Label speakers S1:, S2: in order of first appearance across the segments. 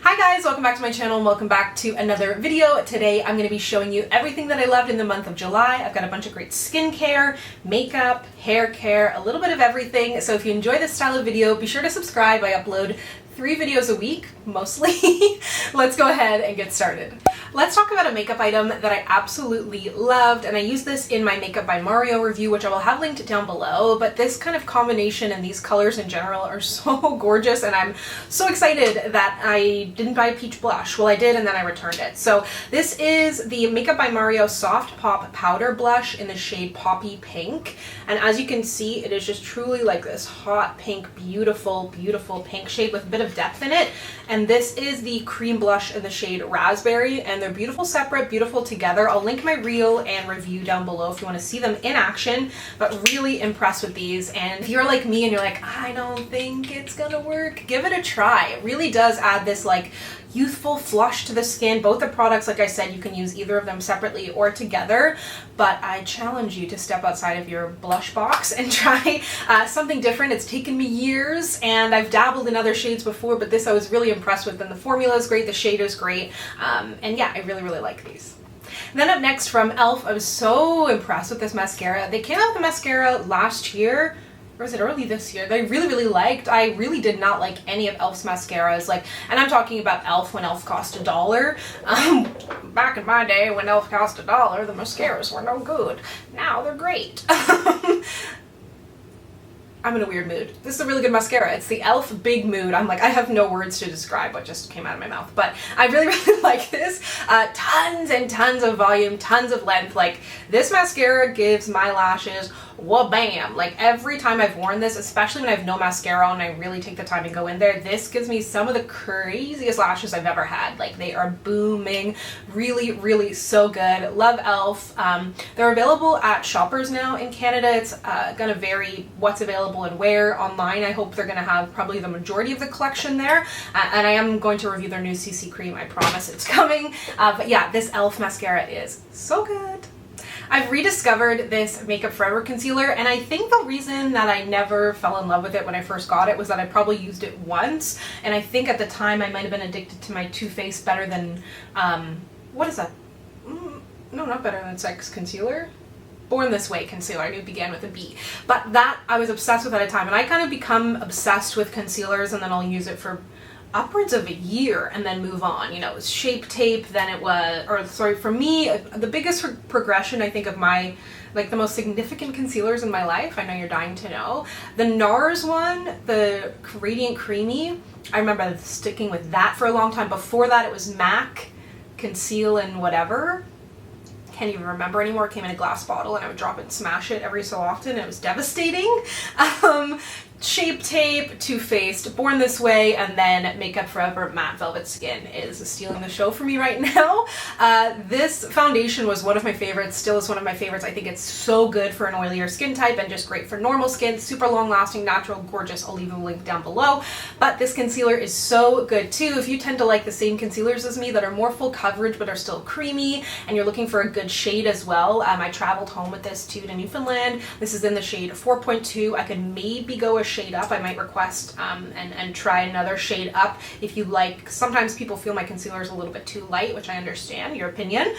S1: Hi guys, welcome back to my channel and welcome back to another video. Today I'm going to be showing you everything that I loved in the month of July. I've got a bunch of great skincare, makeup, hair care, a little bit of everything. So if you enjoy this style of video, be sure to subscribe. I upload 3 videos a week, mostly. Let's go ahead and get started. Let's talk about a makeup item that I absolutely loved, and I used this in my Makeup by Mario review, which I will have linked down below, but this kind of combination and these colors in general are so gorgeous, and I'm so excited that I didn't buy a peach blush. Well, I did, and then I returned it. So this is the Makeup by Mario Soft Pop Powder Blush in the shade Poppy Pink, and as you can see, it is just truly like this hot pink, beautiful, beautiful pink shade with a bit of depth in it. And this is the cream blush in the shade Raspberry, and they're beautiful separate, beautiful together. I'll link my reel and review down below if you want to see them in action, but really impressed with these. And if you're like me and you're like, I don't think it's gonna work, give it a try. It really does add this like youthful flush to the skin. Both the products, like I said, you can use either of them separately or together, but I challenge you to step outside of your blush box and try something different. It's taken me years and I've dabbled in other shades before, but this I was really impressed with, and the formula is great, the shade is great, and yeah, I really, really like these. And then up next from e.l.f., I was so impressed with this mascara. They came out with the mascara last year, or was it early this year, that I really, really liked. I really did not like any of e.l.f.'s mascaras, like, and I'm talking about e.l.f. when e.l.f. cost $1. Back in my day when e.l.f. cost $1, the mascaras were no good. Now they're great. I'm in a weird mood. This is a really good mascara. It's the e.l.f. Big Mood. I'm like, I have no words to describe what just came out of my mouth, but I really, really like this. Tons and tons of volume, tons of length. Like, this mascara gives my lashes wha-bam. Like, every time I've worn this, especially when I have no mascara on and I really take the time to go in there, this gives me some of the craziest lashes I've ever had. Like, they are booming. Really, really so good. Love e.l.f. They're available at Shoppers now in Canada. It's gonna vary what's available and where. Online, I hope they're gonna have probably the majority of the collection there. And I am going to review their new CC cream. I promise it's coming. But yeah, this e.l.f. mascara is so good. I've rediscovered this Makeup Forever concealer, and I think the reason that I never fell in love with it when I first got it was that I probably used it once, and I think at the time I might have been addicted to my Too Faced Better Than, what is that? No, not Better Than Sex concealer. Born This Way concealer. I knew it began with a B. But that I was obsessed with at a time, and I kind of become obsessed with concealers, and then I'll use it for upwards of a year and then move on. You know, it was Shape Tape, then it was, or sorry, for me, the biggest progression I think of my, like the most significant concealers in my life, I know you're dying to know, the NARS one, the Radiant Creamy, I remember sticking with that for a long time. Before that it was MAC Conceal and whatever. Can't even remember anymore. It came in a glass bottle and I would drop it and smash it every so often. It was devastating. Shape Tape, Too Faced, Born This Way, and then Makeup Forever Matte Velvet Skin is stealing the show for me right now. This foundation was one of my favorites, still is one of my favorites. I think it's so good for an oilier skin type and just great for normal skin. Super long lasting, natural, gorgeous. I'll leave a link down below. But this concealer is so good too. If you tend to like the same concealers as me that are more full coverage but are still creamy, and you're looking for a good shade as well, I traveled home with this too to Newfoundland. This is in the shade 4.2. I could maybe go a shade up. I might request and try another shade up if you like. Sometimes people feel my concealer is a little bit too light, which I understand, your opinion.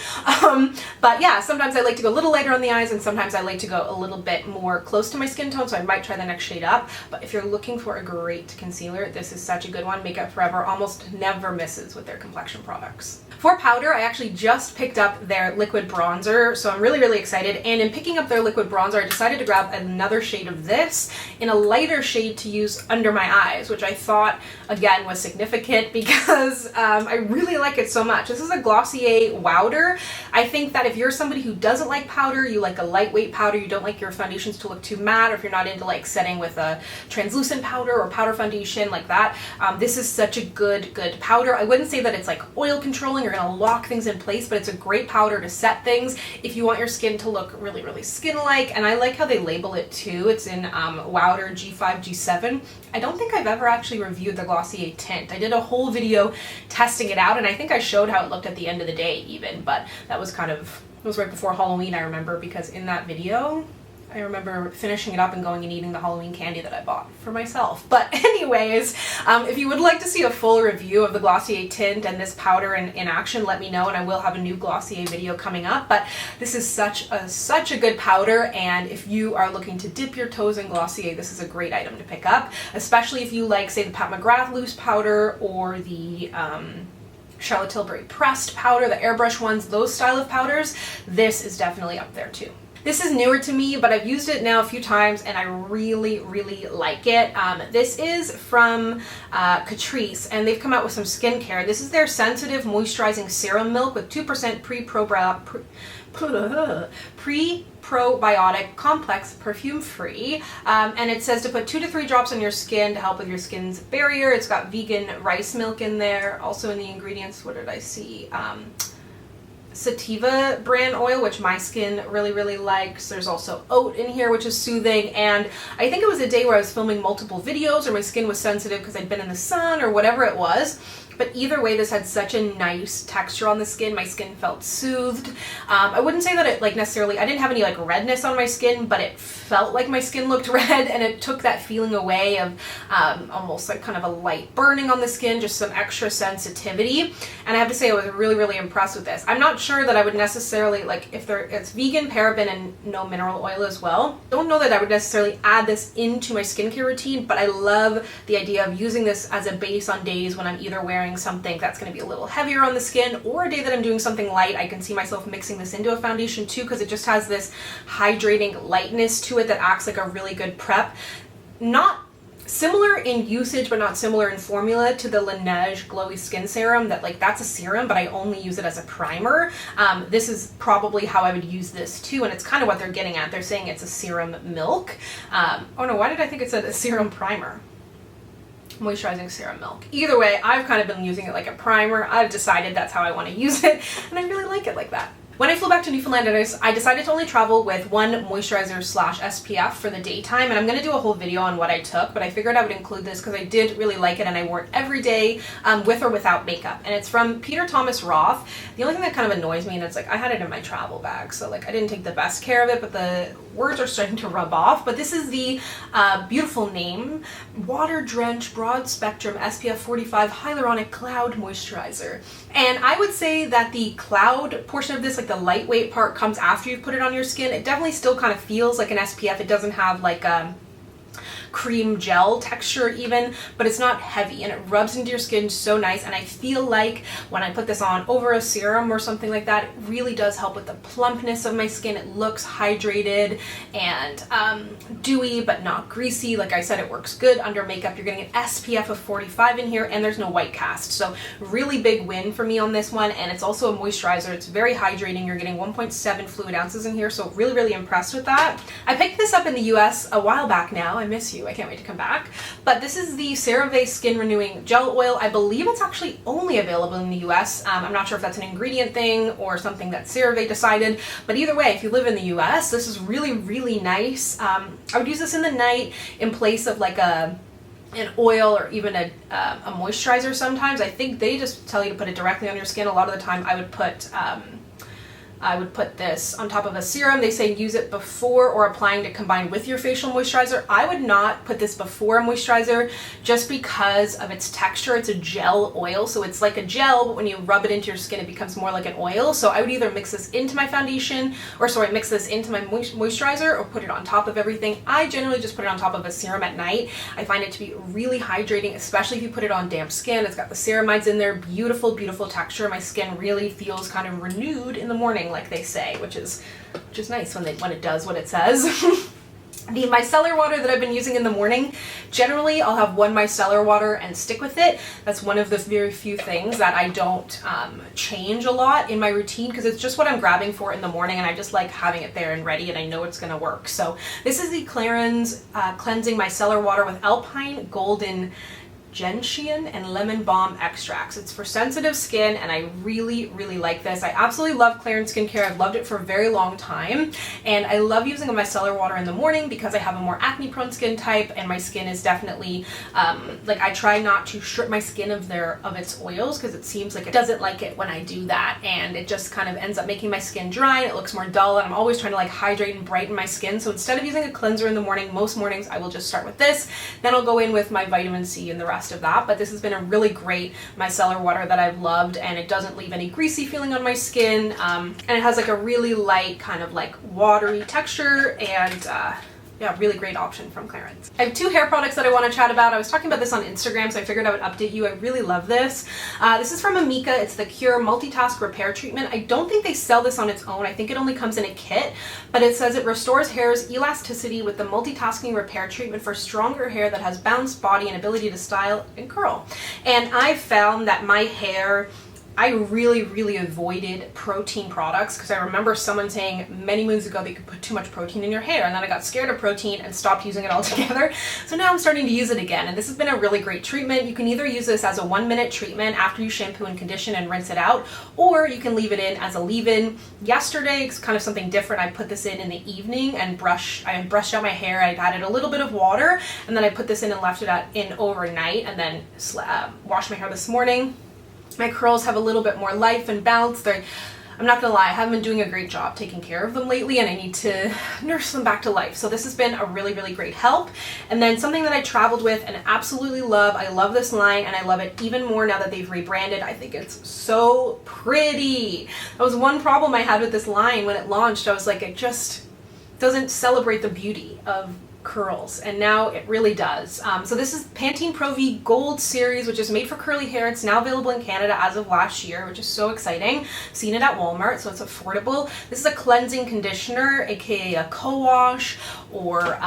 S1: But yeah, sometimes I like to go a little lighter on the eyes and sometimes I like to go a little bit more close to my skin tone, so I might try the next shade up. But if you're looking for a great concealer, this is such a good one. Makeup Forever almost never misses with their complexion products. For powder, I actually just picked up their liquid bronzer, so I'm really, really excited. And in picking up their liquid bronzer, I decided to grab another shade of this in a lighter shade to use under my eyes, which I thought, again, was significant because I really like it so much. This is a Glossier Wowder. I think that if you're somebody who doesn't like powder, you like a lightweight powder, you don't like your foundations to look too matte, or if you're not into like setting with a translucent powder or powder foundation like that, this is such a good powder. I wouldn't say that it's like oil controlling or gonna lock things in place, but it's a great powder to set things if you want your skin to look really, really skin-like. And I like how they label it too. It's in Wowder G5, G7. I don't think I've ever actually reviewed the Glossier tint. I did a whole video testing it out, and I think I showed how it looked at the end of the day even, but that was kind of, it was right before Halloween, I remember, because in that video, I remember finishing it up and going and eating the Halloween candy that I bought for myself. But anyways, if you would like to see a full review of the Glossier tint and this powder in action, let me know, and I will have a new Glossier video coming up. But this is such a good powder, and if you are looking to dip your toes in Glossier, this is a great item to pick up, especially if you like, say, the Pat McGrath loose powder or the Charlotte Tilbury pressed powder, the airbrush ones, those style of powders. This is definitely up there too. This is newer to me, but I've used it now a few times and I really, really like it. This is from Catrice, and they've come out with some skincare. This is their Sensitive Moisturizing Serum Milk with 2% pre-probiotic complex, perfume free, and it says to put 2 to 3 drops on your skin to help with your skin's barrier. It's got vegan rice milk in there. Also in the ingredients, what did I see? Sativa brand oil, which my skin really, really likes. There's also oat in here, which is soothing, and I think it was a day where I was filming multiple videos or my skin was sensitive because I'd been in the sun or whatever it was. But either way, this had such a nice texture on the skin. My skin felt soothed. I wouldn't say that it necessarily, I didn't have any redness on my skin, but it felt like my skin looked red, and it took that feeling away of almost like kind of a light burning on the skin, just some extra sensitivity. And I have to say I was really, really impressed with this. I'm not sure that I would necessarily, it's vegan, paraben, and no mineral oil as well. Don't know that I would necessarily add this into my skincare routine, but I love the idea of using this as a base on days when I'm either wearing something that's going to be a little heavier on the skin, or a day that I'm doing something light. I can see myself mixing this into a foundation too, because it just has this hydrating lightness to it that acts like a really good prep. Not similar in usage, but not similar in formula to the Laneige Glowy Skin Serum. That's a serum, but I only use it as a primer. This is probably how I would use this too, and it's kind of what they're getting at. They're saying it's a serum milk. Oh no, why did I think it said a serum primer? Moisturizing serum milk. Either way, I've kind of been using it like a primer. I've decided that's how I want to use it, and I really like it like that. When I flew back to Newfoundland, I decided to only travel with one moisturizer / SPF for the daytime, and I'm going to do a whole video on what I took, but I figured I would include this because I did really like it and I wore it every day with or without makeup. And it's from Peter Thomas Roth. The only thing that kind of annoys me, and it's I had it in my travel bag, so I didn't take the best care of it, but the words are starting to rub off. But this is the beautiful name, Water Drench Broad Spectrum SPF 45 Hyaluronic Cloud Moisturizer. And I would say that the cloud portion of this, the lightweight part, comes after you've put it on your skin. It definitely still kind of feels like an SPF. It doesn't have a cream gel texture even, but it's not heavy and it rubs into your skin so nice. And I feel like when I put this on over a serum or something like that, it really does help with the plumpness of my skin. It looks hydrated and dewy but not greasy. Like I said, it works good under makeup. You're getting an SPF of 45 in here, and there's no white cast, so really big win for me on this one. And it's also a moisturizer. It's very hydrating. You're getting 1.7 fluid ounces in here, so really, really impressed with that. I picked this up in the US a while back now. I miss you. I can't wait to come back. But this is the CeraVe Skin Renewing Gel Oil. I believe it's actually only available in the US. I'm not sure if that's an ingredient thing or something that CeraVe decided, but either way, if you live in the US, this is really, really nice. I would use this in the night in place of an oil or even a moisturizer sometimes. I think they just tell you to put it directly on your skin. A lot of the time I would put this on top of a serum. They say use it before or applying to combine with your facial moisturizer. I would not put this before a moisturizer just because of its texture. It's a gel oil, so it's like a gel, but when you rub it into your skin, it becomes more like an oil. So I would either mix this into my foundation, mix this into my moisturizer, or put it on top of everything. I generally just put it on top of a serum at night. I find it to be really hydrating, especially if you put it on damp skin. It's got the ceramides in there, beautiful, beautiful texture. My skin really feels kind of renewed in the morning, like they say, which is nice when it does what it says. The micellar water that I've been using in the morning, generally I'll have one micellar water and stick with it. That's one of the very few things that I don't change a lot in my routine, because it's just what I'm grabbing for in the morning, and I just like having it there and ready, and I know it's going to work. So this is the Clarins Cleansing Micellar Water with Alpine Golden gentian and lemon balm extracts. It's for sensitive skin, and I really, really like this. I absolutely love Clarins skincare. I've loved it for a very long time, and I love using a micellar water in the morning because I have a more acne prone skin type, and my skin is definitely like, I try not to strip my skin of its oils because it seems like it doesn't like it when I do that, and it just kind of ends up making my skin dry and it looks more dull, and I'm always trying to like hydrate and brighten my skin. So instead of using a cleanser in the morning, most mornings I will just start with this, then I'll go in with my vitamin C and the rest of that. But this has been a really great micellar water that I've loved, and it doesn't leave any greasy feeling on my skin, and it has like a really light kind of like watery texture, and yeah, really great option from Clarins. I have two hair products that I want to chat about. I was talking about this on Instagram, so I figured I would update you. I really love this. This is from Amica. It's the Cure Multitask Repair Treatment. I don't think they sell this on its own. I think it only comes in a kit, but it says it restores hair's elasticity with the multitasking repair treatment for stronger hair that has balanced body and ability to style and curl. And I found that my hair, I really avoided protein products because I remember someone saying many moons ago that you could put too much protein in your hair, and then I got scared of protein and stopped using it altogether. So now I'm starting to use it again, and this has been a really great treatment. You can either use this as a 1-minute treatment after you shampoo and condition and rinse it out, or you can leave it in as a leave-in. Yesterday, it's kind of something different. I put this in the evening and I brushed out my hair. I added a little bit of water, and then I put this in and left it in overnight, and then washed my hair this morning. My curls have a little bit more life and bounce. I'm not gonna lie, I haven't been doing a great job taking care of them lately, and I need to nurse them back to life. So this has been a really great help. And then something that I traveled with and absolutely love, I love this line, and I love it even more now that they've rebranded. I think it's so pretty. That was one problem I had with this line when it launched. I was like, it just doesn't celebrate the beauty of curls, and now it really does. So this is Pantene Pro V Gold Series, which is made for curly hair. It's now available in Canada as of last year, which is so exciting. Seen it at Walmart, so it's affordable. This is a cleansing conditioner, aka a co-wash, or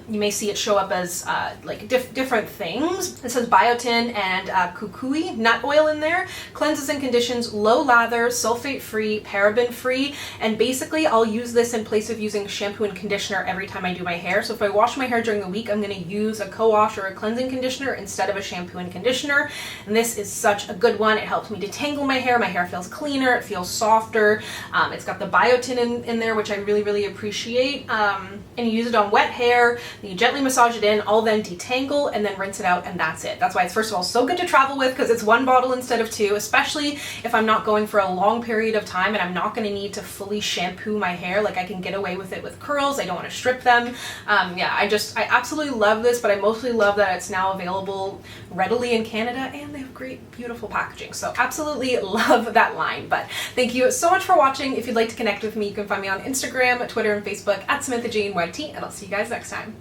S1: you may see it show up as like different things. It says biotin and kukui nut oil in there. Cleanses and conditions, low lather, sulfate free, paraben free, and basically I'll use this in place of using shampoo and conditioner every time I do my hair. So if I wash my hair during the week, I'm going to use a co-wash or a cleansing conditioner instead of a shampoo and conditioner, and this is such a good one. It helps me detangle my hair. My hair feels cleaner, it feels softer. It's got the biotin in there, which I really appreciate, and you use it on wet hair, then you gently massage it in, I'll then detangle and then rinse it out, and that's it. That's why it's, first of all, so good to travel with, because it's one bottle instead of two, especially if I'm not going for a long period of time and I'm not going to need to fully shampoo my hair. Like, I can get away with it with curls. I don't want to strip them. Yeah, I absolutely love this, but I mostly love that it's now available readily in Canada, and they have great, beautiful packaging. So absolutely love that line. But thank you so much for watching. If you'd like to connect with me, you can find me on Instagram, Twitter, and Facebook at SamanthaJaneYT, and I'll see you guys next time.